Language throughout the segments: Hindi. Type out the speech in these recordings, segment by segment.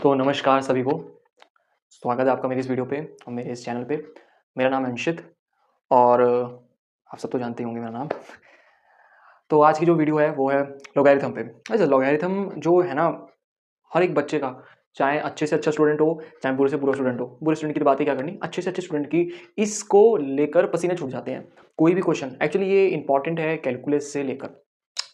तो नमस्कार सभी को, स्वागत है आपका मेरी इस वीडियो पे और मेरे इस चैनल पे। मेरा नाम है अंशित और आप सब तो जानते ही होंगे मेरा नाम। तो आज की जो वीडियो है वो है लॉगरिथम पे। वैसे लॉगरिथम जो है ना, हर एक बच्चे का, चाहे अच्छे से अच्छा स्टूडेंट हो, चाहे बुरे से बुरा स्टूडेंट हो, बुरे स्टूडेंट की तो बात ही क्या करनी, अच्छे से अच्छे स्टूडेंट की इसको लेकर पसीने छूट जाते हैं। कोई भी क्वेश्चन, एक्चुअली ये इंपॉर्टेंट है कैलकुलस से लेकर।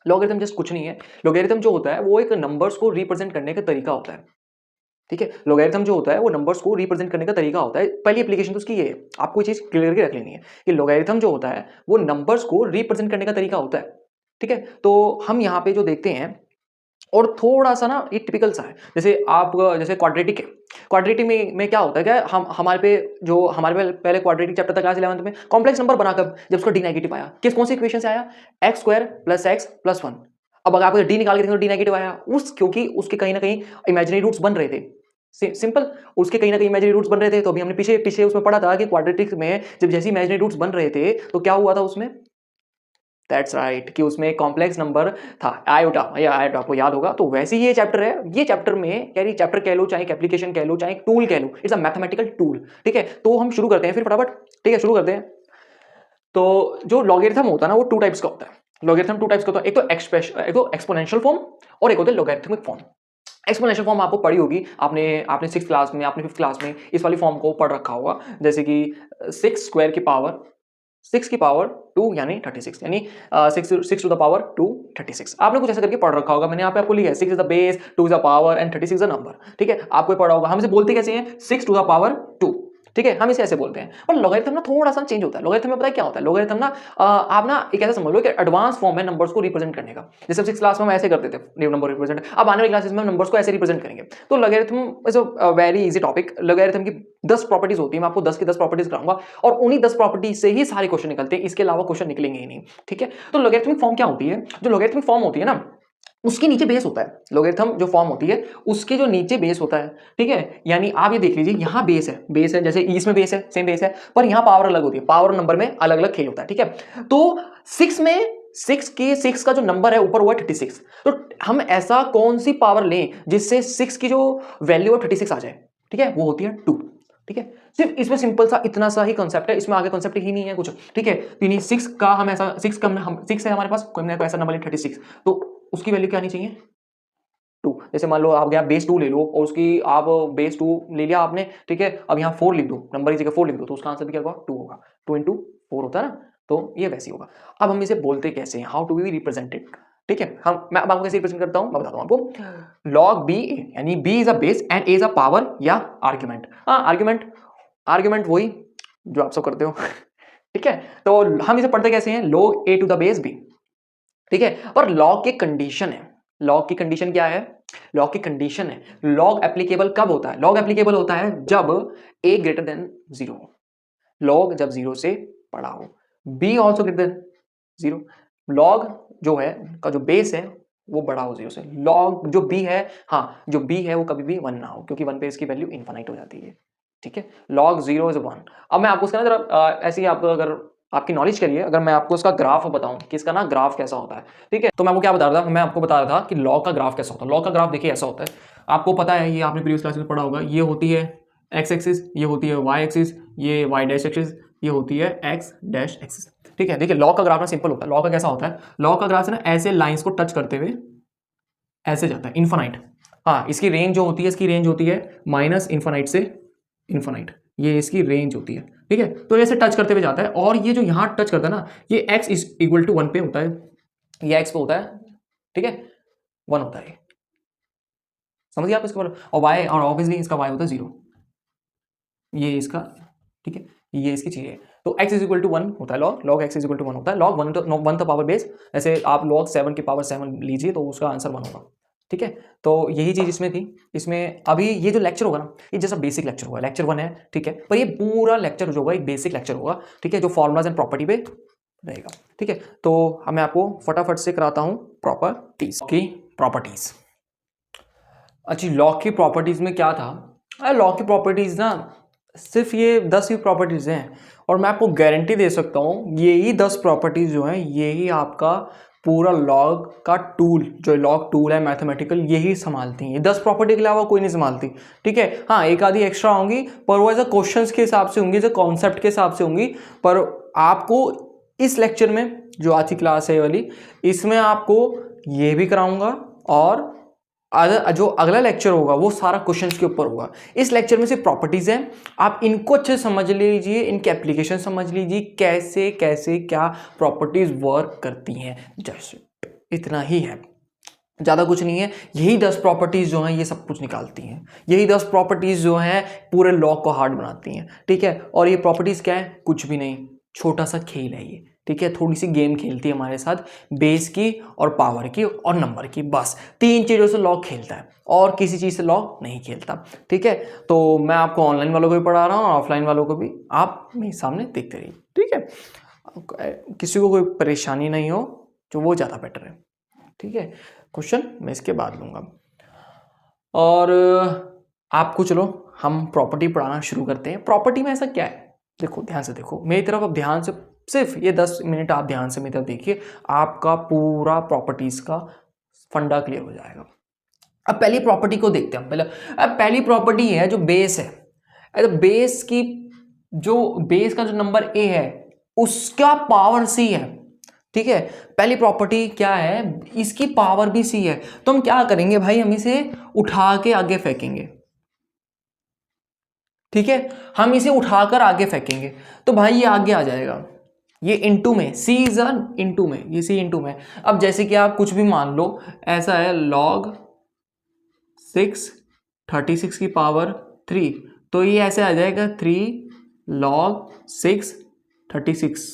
लॉगरिथम जस्ट कुछ नहीं है। लॉगरिथम जो होता है वो एक नंबर्स को रिप्रेजेंट करने का तरीका होता है। ठीक है, लॉगरिथम जो होता है वो नंबर्स को रिप्रेजेंट करने का तरीका होता है। पहली एप्लीकेशन तो उसकी ये है, आपको ये चीज क्लियर करके रख लेनी है कि लॉगरिथम जो होता है वो नंबर्स को रिप्रेजेंट करने का तरीका होता है। ठीक है, तो हम यहाँ पे जो देखते हैं और थोड़ा सा ना ये टिपिकल सा है, जैसे आप जैसे क्वाड्रेटिक है। क्वाड्रेटिक में क्या होता है, क्या हम हमारे पे पहले क्वाड्रेटिक चैप्टर था क्लास 11 में, कॉम्प्लेक्स नंबर बनाकर जब उसका डी नेगेटिव आया, किस कौन सी इक्वेशन से आया, x square plus x plus 1। अब अगर आप डी निकाल के देखो डी नेगेटिव आया, उस क्योंकि उसके कहीं ना कहीं इमेजिनरी रूट्स बन रहे थे। सिंपल, उसके कहीं ना कहीं इमेजिनरी रूट्स बन रहे थे। तो अभी हमने पीछे पीछे उसमें पढ़ा था कि क्वाड्रेटिक में जब जैसे इमेजिनरी रूट्स बन रहे थे तो क्या हुआ था उसमें, दैट्स राइट, कि उसमें कॉम्प्लेक्स नंबर था आयोटा, या आयोटा आपको याद होगा। तो वैसे ही ये चैप्टर है, ये चैप्टर में यानी चैप्टर कह लो, चाहे एप्लीकेशन कह लो, चाहे टूल कह लो, इट्स अ मैथमेटिकल टूल। ठीक है, तो हम शुरू करते हैं फिर फटाफट। ठीक है, शुरू करते हैं। तो जो लॉगरिथम होता है ना वो टू टाइप्स का होता है। लॉगरिथम टू टाइप्स का होता है, एक तो एक्सपोनेंशियल फॉर्म और एक होता है लॉगरिथमिक फॉर्म। एक्सपोनेंशियल फॉर्म आपको पढ़ी होगी, आपने आपने 6th क्लास में, आपने 5th क्लास में इस वाली फॉर्म को पढ़ रखा होगा, जैसे कि 6 स्क्वायर की पावर 6 की पावर 2 यानी 36, यानी 6 टू द पावर 2 36। आपने कुछ ऐसा करके पढ़ रखा होगा। मैंने यहाँ पे आपको लिखा है 6 is the base, 2 is the power and 36 is the number. ठीक है, आपको पढ़ा होगा। हम इसे बोलते कैसे हैं, 6 टू द पावर 2। ठीक है, हम इसे ऐसे बोलते हैं। पर लॉगरिथम ना थोड़ा सा चेंज होता है। लॉगरिथम में पता है क्या होता है, लॉगरिथम ना आप ना एक ऐसा समझ लो कि एडवांस फॉर्म है नंबर्स को रिप्रेजेंट करने का। जैसे 6 क्लास में हम ऐसे करते थे न्यू नंबर रिप्रेजेंट, अब आने वाली क्लासेस में हम नंबर्स को ऐसे रिप्रेजेंट करेंगे। तो logarithm is a very easy topic. Logarithm की 10 प्रॉपर्टीज होती है, मैं आपको 10 की 10 प्रॉपर्टीज कराऊंगा और उन्हीं 10 प्रॉपर्टी से ही सारे क्वेश्चन निकलते हैं, इसके अलावा क्वेश्चन निकलेंगे ही नहीं। ठीक है, तो लॉगरिथमिक फॉर्म क्या होती है, जो लॉगरिथमिक फॉर्म होती है ना उसके नीचे बेस होता है। लॉगरिथम जो फॉर्म होती है उसके जो नीचे बेस होता है। ठीक है, यानी आप ये देख लीजिए, यहाँ बेस है जैसे इसमें बेस है, सेम बेस है, पर यहाँ पावर अलग होती है। पावर नंबर में अलग अलग खेल होता है। ठीक है, तो 6 का जो नंबर है ऊपर हुआ 36। तो हम ऐसा कौन सी पावर लें जिससे 6 की जो वैल्यू है 36 आ जाए। ठीक है, वो होती है 2। ठीक है, सिर्फ इसमें सिंपल सा इतना सा ही कॉन्सेप्ट है, इसमें आगे कॉन्सेप्ट ही नहीं है कुछ। ठीक है, तो यानी 6 का हम ऐसा 6 का हम 6 है हमारे पास, कोई हमने ऐसा नंबर लिया 36, तो उसकी वैल्यू क्या आनी चाहिए 2। जैसे मान लो आप यहाँ बेस 2 ले लो और उसकी आप बेस 2 ले लिया आपने। ठीक है, अब यहाँ 4 लिख दो, नंबर की जगह 4 लिख दो, तो उसका आंसर भी क्या होगा 2 होगा। 2 इंटू 4 होता है ना, तो ये वैसे ही होगा। अब हम इसे बोलते कैसे हैं, हाउ टू बी रिप्रेजेंटेड। ठीक है, मैं अब आपको कैसे रिप्रेजेंट करता हूं, मैं बताता हूं आपको। लॉग बी, यानी b is a base and a is a power या आर्ग्यूमेंट। हाँ, आर्ग्यूमेंट वही जो आप सब करते हो। ठीक है, तो हम इसे पढ़ते कैसे हैं, log a to the base b। ठीक है, पर लॉग की कंडीशन है, लॉग की कंडीशन क्या है, लॉग की कंडीशन है, लॉग एप्लीकेबल कब होता है, लॉग एप्लीकेबल होता है जब a ग्रेटर देन 0, लॉग जब 0 से बड़ा हो, b also greater than 0, log जो है का जो बेस है वो बड़ा हो 0 से, लॉग जो b है, हाँ जो b है वो कभी भी 1 ना हो, क्योंकि 1 पे इसकी वैल्यू इनफाइनाइट हो जाती है। ठीक है, log 0 इज 1। अब मैं आपको उसका ना जरा ऐसे ही आपको अगर आपकी नॉलेज के लिए अगर मैं आपको इसका ग्राफ बताऊं कि इसका ना ग्राफ कैसा होता है। ठीक है, तो मैं आपको क्या बता रहा था, मैं आपको बता रहा था कि log का ग्राफ कैसा होता है। log का ग्राफ देखिए ऐसा होता है, आपको पता है, ये आपने प्रीवियस क्लास में पढ़ा होगा, ये होती है x एक्सिस, ये होती है y एक्सिस, ये y डैश एक्सिस, ये होती है x डैश एक्सिस। ठीक है, देखिए log का ग्राफ ना सिंपल होता है। log का कैसा होता है, log का ग्राफ से ना ऐसे लाइंस को टच करते हुए ऐसे जाता है इनफाइनाइट। हाँ, इसकी रेंज जो होती है, इसकी रेंज होती है माइनस इनफाइनाइट से इनफाइनाइट, ये इसकी रेंज होती है। ठीक है, तो ऐसे टच करते हुए जाता है और ये जो यहाँ टच करता है ना, ये x इज इक्वल टू 1 पे होता है, ये x पे होता है। ठीक है, 1 होता है, समझिए आप इसको। और y, और ऑब्वियसली इसका y होता है 0, ये इसका। ठीक है, ये इसकी चीज है। तो x इज इक्वल टू 1 होता है, log x is equal to 1 होता है, log 1 तो पावर बेस, जैसे आप log 7 की पावर 7 लीजिए तो उसका आंसर 1 होगा। ठीक है, तो यही चीज इसमें थी। इसमें अभी ये जो लेक्चर होगा ना, ये जैसा बेसिक लेक्चर होगा, लेक्चर 1 है। ठीक है, पर ये पूरा लेक्चर जो होगा एक बेसिक लेक्चर होगा। ठीक है, जो फॉर्मुलाज एंड प्रॉपर्टी पे रहेगा। ठीक है, तो मैं आपको फटाफट से कराता हूँ प्रॉपर्टीज की प्रॉपर्टीज। अच्छी, लॉग की प्रॉपर्टीज में क्या था, अरे लॉग की प्रॉपर्टीज ना सिर्फ ये 10 ही प्रॉपर्टीज हैं और मैं आपको गारंटी दे सकता हूँ यही 10 प्रॉपर्टीज जो हैं यही आपका पूरा लॉग का टूल, जो लॉग टूल है मैथमेटिकल, यही संभालती हैं। 10 प्रॉपर्टी के अलावा कोई नहीं संभालती, ठीक है। हाँ, एक आधी एक्स्ट्रा होंगी पर वो एज अ क्वेश्चन के हिसाब से होंगी, जो कॉन्सेप्ट के हिसाब से होंगी। पर आपको इस लेक्चर में, जो आज की क्लास है ये वाली, इसमें आपको ये भी कराऊंगा और जो अगला लेक्चर होगा वो सारा क्वेश्चंस के ऊपर होगा। इस लेक्चर में सिर्फ प्रॉपर्टीज हैं, आप इनको अच्छे से समझ लीजिए, इनके एप्लीकेशन समझ लीजिए, कैसे कैसे क्या प्रॉपर्टीज वर्क करती हैं, जैसे इतना ही है, ज़्यादा कुछ नहीं है। यही 10 प्रॉपर्टीज जो हैं ये सब कुछ निकालती हैं, यही 10 प्रॉपर्टीज जो हैं पूरे लॉ को हार्ड बनाती हैं, ठीक है। और ये प्रॉपर्टीज क्या है? कुछ भी नहीं, छोटा सा खेल है ये, ठीक है। थोड़ी सी गेम खेलती है हमारे साथ, बेस की और पावर की और नंबर की, बस 3 चीज़ों से लॉ खेलता है और किसी चीज़ से लॉ नहीं खेलता, ठीक है। तो मैं आपको ऑनलाइन वालों को भी पढ़ा रहा हूँ, ऑफलाइन वालों को भी आप मेरे सामने देखते रहिए, ठीक है। किसी को कोई परेशानी नहीं हो जो वो ज़्यादा बेटर है, ठीक है। क्वेश्चन मैं इसके बाद लूँगा। और आपको चलो हम प्रॉपर्टी पढ़ाना शुरू करते हैं। प्रॉपर्टी में ऐसा क्या है, देखो ध्यान से देखो मेरी तरफ, अब ध्यान से, सिर्फ ये 10 मिनट आप ध्यान से मेरी तरफ देखिए, आपका पूरा प्रॉपर्टीज का फंडा क्लियर हो जाएगा। अब पहली प्रॉपर्टी को देखते हैं पहले। अब पहली प्रॉपर्टी है जो बेस है, बेस की, जो बेस का जो नंबर ए है उसका पावर सी है, ठीक है। पहली प्रॉपर्टी क्या है, इसकी पावर भी सी है। तो हम क्या करेंगे भाई, हम इसे उठा के आगे फेंकेंगे, ठीक है। हम इसे उठाकर आगे फेंकेंगे तो भाई ये आगे आ जाएगा, ये इंटू में, सी इज इंटू में, ये सी इंटू में। अब जैसे कि आप कुछ भी मान लो, ऐसा है log 6 36 की पावर 3, तो ये ऐसे आ जाएगा 3 log 6 36,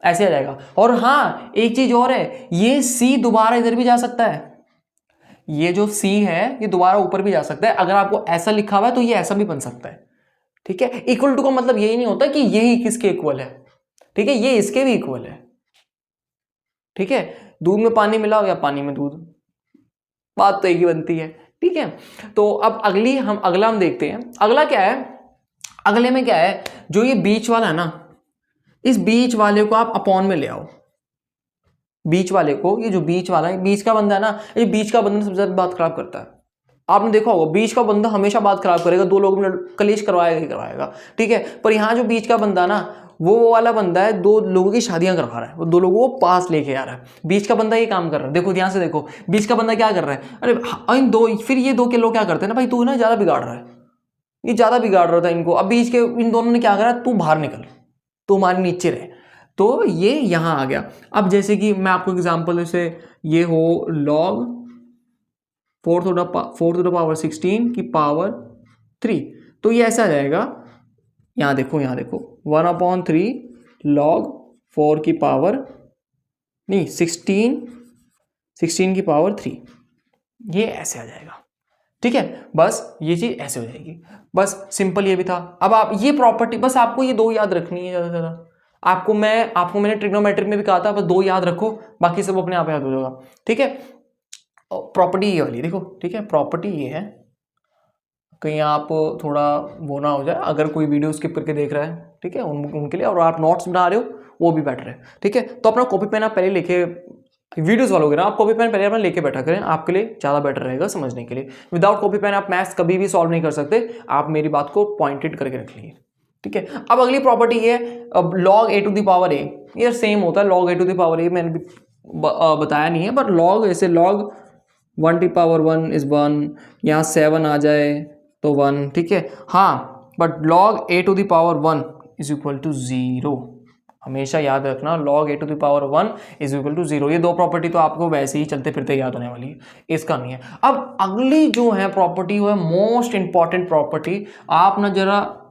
ऐसे आ जाएगा। और हाँ एक चीज और है, ये सी दोबारा इधर भी जा सकता है, ये जो सी है ये दोबारा ऊपर भी जा सकता है। अगर आपको ऐसा लिखा हुआ है तो ये ऐसा भी बन सकता है, ठीक है। इक्वल टू का मतलब यही नहीं होता कि यही किसके इक्वल है, ठीक है, ये इसके भी इक्वल है, ठीक है। दूध में पानी मिलाओ या पानी में दूध, बात तो एक ही बनती है, ठीक है। तो अब अगला हम देखते हैं। अगला क्या है, अगले में क्या है, जो ये बीच वाला है ना, इस बीच वाले को आप अपॉन में ले आओ। बीच वाले को, ये जो बीच वाला है, बीच का बंदा है ना, ये बीच का बंदा सबसे ज्यादा बात खराब करता है। आपने देखा होगा बीच का बंदा हमेशा बात खराब करेगा, दो लोगों में कलेश करवाएगा ही करवाएगा, ठीक है। पर यहाँ जो बीच का बंदा ना, वो वाला बंदा है, दो लोगों की शादियां करवा रहा है, वो दो लोगों को पास लेके आ रहा है। बीच का बंदा ये काम कर रहा है, देखो ध्यान से देखो, बीच का बंदा क्या कर रहा है, अरे इन दो, फिर ये दो के लोग क्या करते हैं ना, भाई तू ना ज्यादा बिगाड़ रहा है, ये ज्यादा बिगाड़ रहा था इनको। अब बीच के इन दोनों ने क्या करा, तू बाहर निकल, तू हमारे नीचे रहे, तो ये यहां आ गया। अब जैसे कि मैं आपको एग्जांपल, जैसे ये हो log 4 to the power 16 की पावर 3, तो ये ऐसा आ जाएगा, यहां देखो 1/3 log 4 की पावर, नहीं 16 की पावर 3, ये ऐसे आ जाएगा, ठीक है। बस ये चीज ऐसे हो जाएगी, बस सिंपल ये भी था। अब आप ये प्रॉपर्टी, बस आपको ये दो याद रखनी है ज्यादा से ज्यादा। आपको मैंने ट्रिग्नोमेट्रिक में भी कहा था, बस दो याद रखो, बाकी सब अपने आप याद हो जाएगा, ठीक है। प्रॉपर्टी ये वाली देखो, ठीक है। प्रॉपर्टी ये है, कहीं आप थोड़ा वो ना हो जाए, अगर कोई वीडियो स्किप करके देख रहा है, ठीक है, उनके लिए, और आप नोट्स बना रहे हो वो भी बेटर है, ठीक है। तो अपना कॉपी पेन आप पहले लेके, वीडियोस वालों के ना, आप कॉपी पेन पहले अपना लेके बैठा करें, आपके लिए ज़्यादा बेटर रहेगा समझने के लिए। विदाउट कॉपी पेन आप मैथ्स कभी भी सॉल्व नहीं कर सकते, आप मेरी बात को पॉइंटेड करके रख लीजिए, ठीक है। अब अगली प्रॉपर्टी है, अब log a to the power a, ये सेम होता है log a to the power a, मैंने भी बताया नहीं है, बट log ऐसे log 1 to the power 1 is 1, यहाँ 7 आ जाए तो 1, ठीक है। हाँ, but log a to the power 1 is equal to 0, हमेशा याद रखना, log a to the power 1 is equal to 0। ये दो प्रॉपर्टी तो आपको वैसे ही चलते फिरते याद होने वाली है, इसका नहीं है। अब अगली जो है प्रॉपर्टी, वो है मोस्ट इंपॉर्टेंट प्रॉपर्टी। आप ना जरा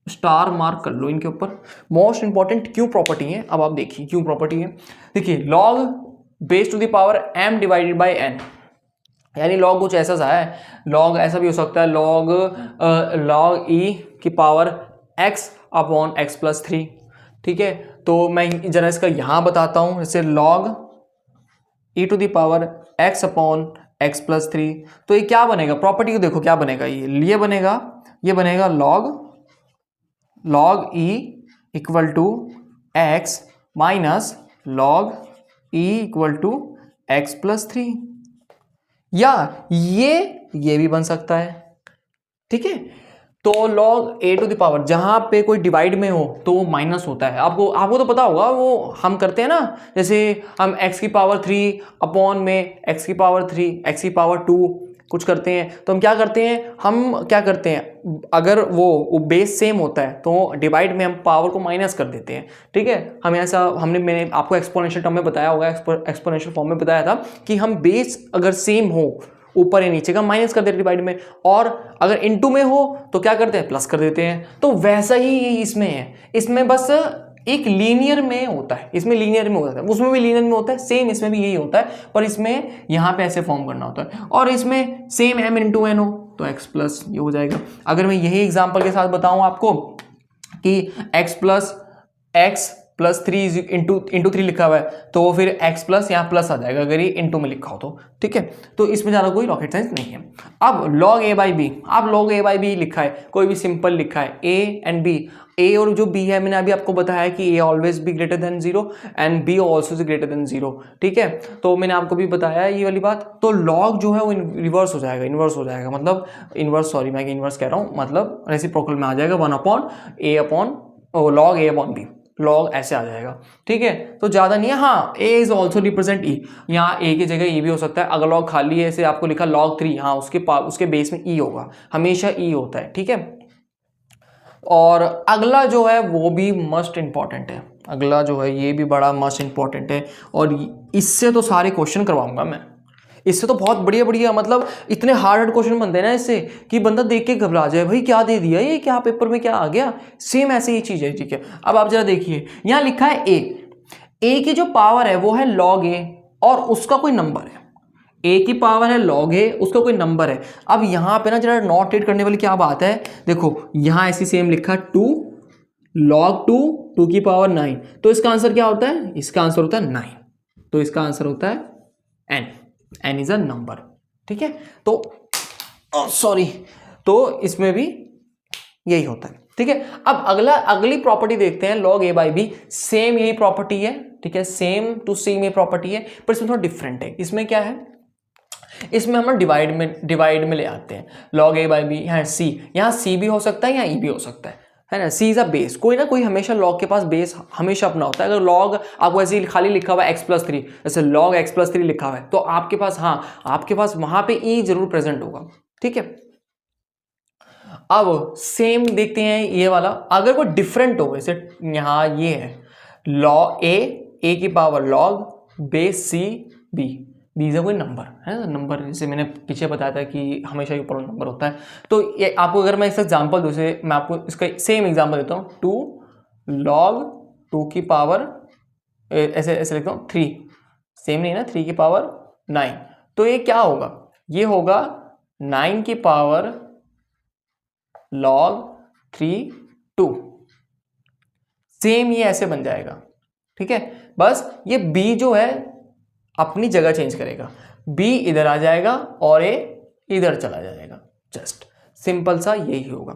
स्टार मार्क कर लो इनके ऊपर, मोस्ट इंपॉर्टेंट क्यों प्रॉपर्टी है। अब आप देखिए क्यों प्रॉपर्टी है, देखिए log base to the power m divided by n, यानी log कुछ ऐसा सा है, log ऐसा भी हो सकता है, log e की power x upon x plus 3, ठीक है। तो मैं जरा इसका यहां बताता हूं, जैसे log e to the power x upon x plus 3, तो ये क्या बनेगा, प्रॉपर्टी को देखो क्या बनेगा, ये बनेगा log e equal to x minus log equal to x plus 3, या ये भी बन सकता है, ठीक है। तो log a to the power, जहां पे कोई डिवाइड में हो तो वो माइनस होता है। आपको तो पता होगा, वो हम करते हैं ना, जैसे हम x की पावर 3 अपॉन में x की पावर 3, x की पावर 2 कुछ करते हैं, तो हम क्या करते हैं, अगर वो बेस सेम होता है तो डिवाइड में हम पावर को माइनस कर देते हैं, ठीक है। मैंने आपको एक्सपोनेंशियल टर्म में बताया होगा, एक्सपोनेंशियल फॉर्म में बताया था कि हम बेस अगर सेम हो, ऊपर या नीचे का माइनस कर देते हैं डिवाइड में, और अगर इनटू में हो तो क्या करते हैं, प्लस कर देते हैं। तो वैसा ही इसमें है, इसमें बस एक लीनियर में होता है, इसमें लीनियर में होता है, उसमें भी लीनियर में होता है, सेम इसमें भी यही होता है, पर इसमें यहाँ पे ऐसे फॉर्म करना होता है, और इसमें सेम m इंटू एन हो तो x प्लस ये हो जाएगा। अगर मैं यही एग्जाम्पल के साथ बताऊं आपको कि x प्लस 3 इंटू 3 लिखा हुआ है, तो फिर x प्लस यहाँ प्लस आ जाएगा अगर ये इंटू में लिखा हो तो, ठीक है। तो इसमें ज़्यादा कोई रॉकेट साइंस नहीं है। अब log a बाई बी, अब log a बाई बी लिखा है, कोई भी सिंपल लिखा है a एंड b, a और जो b है, मैंने अभी आपको बताया कि a always be greater than 0 and b also is greater than 0, ठीक है। तो मैंने आपको भी बताया ये वाली बात। तो log जो है वो रिवर्स हो जाएगा, इन्वर्स हो जाएगा, मतलब इन्वर्स, सॉरी मैं इन्वर्स कह रहा हूँ, मतलब रेसिप्रोकल में आ जाएगा 1 upon a upon log a upon b, log ऐसे आ जाएगा, ठीक है। तो ज़्यादा नहीं है। हाँ, a is also represent e, यहाँ a की जगह e भी हो सकता है। अगर लॉग खाली है, ऐसे आपको लिखा log 3, हाँ उसके बेस में e होगा, हमेशा e होता है, ठीक है। और अगला जो है वो भी मस्ट इंपॉर्टेंट है, अगला जो है ये भी बड़ा मस्ट इंपॉर्टेंट है, और इससे तो सारे क्वेश्चन करवाऊंगा मैं, इससे तो बहुत बढ़िया बढ़िया, मतलब इतने हार्ड क्वेश्चन बनते हैं ना इससे कि बंदा देख के घबरा जाए, भाई क्या दे दिया ये, क्या पेपर में क्या आ गया। सेम ऐसे ही चीज है, ठीक है। अब आप जरा देखिए, यहाँ लिखा है a की जो पावर है वो है log a, और उसका कोई नंबर है, a की पावर है log a, उसका कोई नंबर है। अब यहाँ पे ना जरा नॉट एड करने वाली क्या बात है, देखो यहाँ ऐसी सेम लिखा 2 log 2 की पावर 9, तो इसका आंसर क्या होता है, इसका आंसर होता है 9, तो इसका आंसर होता है n इज अ नंबर, ठीक है। तो सॉरी, तो इसमें भी यही होता है, ठीक है। अब अगली प्रॉपर्टी देखते हैं, log a by b, same यही प्रॉपर्टी है, ठीक है, सेम टू सेम ये प्रॉपर्टी है, पर इसमें थोड़ा डिफरेंट है। इसमें क्या है, इसमें हम डिवाइड में ले आते हैं, log a बाई बी, यहाँ c भी हो सकता है, यहाँ e भी हो सकता है ना। सी इज अ बेस, कोई ना कोई हमेशा log के पास बेस हमेशा अपना होता है। अगर log आपको ऐसे खाली लिखा हुआ है x प्लस 3, जैसे log x प्लस 3 लिखा हुआ है, तो आपके पास, हाँ आपके पास वहां पे e जरूर प्रेजेंट होगा, ठीक है। अब सेम देखते हैं ये वाला, अगर कोई डिफरेंट हो, जैसे यहाँ ये है log a की power log base c b, बीज कोई नंबर है ना, नंबर जैसे मैंने पीछे बताया था कि हमेशा ऊपर नंबर होता है। तो ये आपको अगर मैं इसका एग्जांपल दूँ, जैसे मैं आपको इसका सेम एग्जांपल देता हूँ, 2 log 2 की पावर ऐसे ऐसे लिखता हूँ 3, सेम नहीं ना, 3 की पावर 9, तो ये क्या होगा, ये होगा 9 की पावर log 3 2, सेम ये ऐसे बन जाएगा, ठीक है। बस ये b जो है अपनी जगह चेंज करेगा, b इधर आ जाएगा और a इधर चला जाएगा, जस्ट सिंपल सा यही होगा।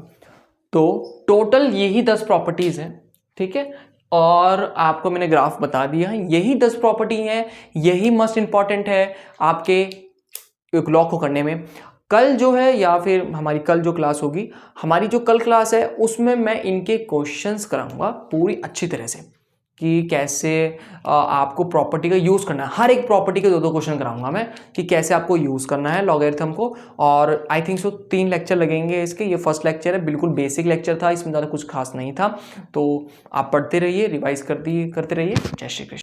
तो टोटल यही 10 प्रॉपर्टीज हैं, ठीक है। और आपको मैंने ग्राफ बता दिया है, यही 10 प्रॉपर्टी हैं, यही मोस्ट इंपॉर्टेंट है आपके लॉ को करने में। कल जो है, या फिर हमारी कल जो क्लास होगी, हमारी जो कल क्लास है उसमें मैं इनके क्वेश्चंस कराऊंगा पूरी अच्छी तरह से, कि कैसे आपको प्रॉपर्टी का यूज़ करना है। हर एक प्रॉपर्टी के 2-2 क्वेश्चन कराऊंगा मैं, कि कैसे आपको यूज़ करना है लॉगरिथम को। और आई थिंक सो 3 लेक्चर लगेंगे इसके, ये फर्स्ट लेक्चर है, बिल्कुल बेसिक लेक्चर था, इसमें ज़्यादा कुछ खास नहीं था। तो आप पढ़ते रहिए, रिवाइज करते रहिए। जय श्री कृष्ण।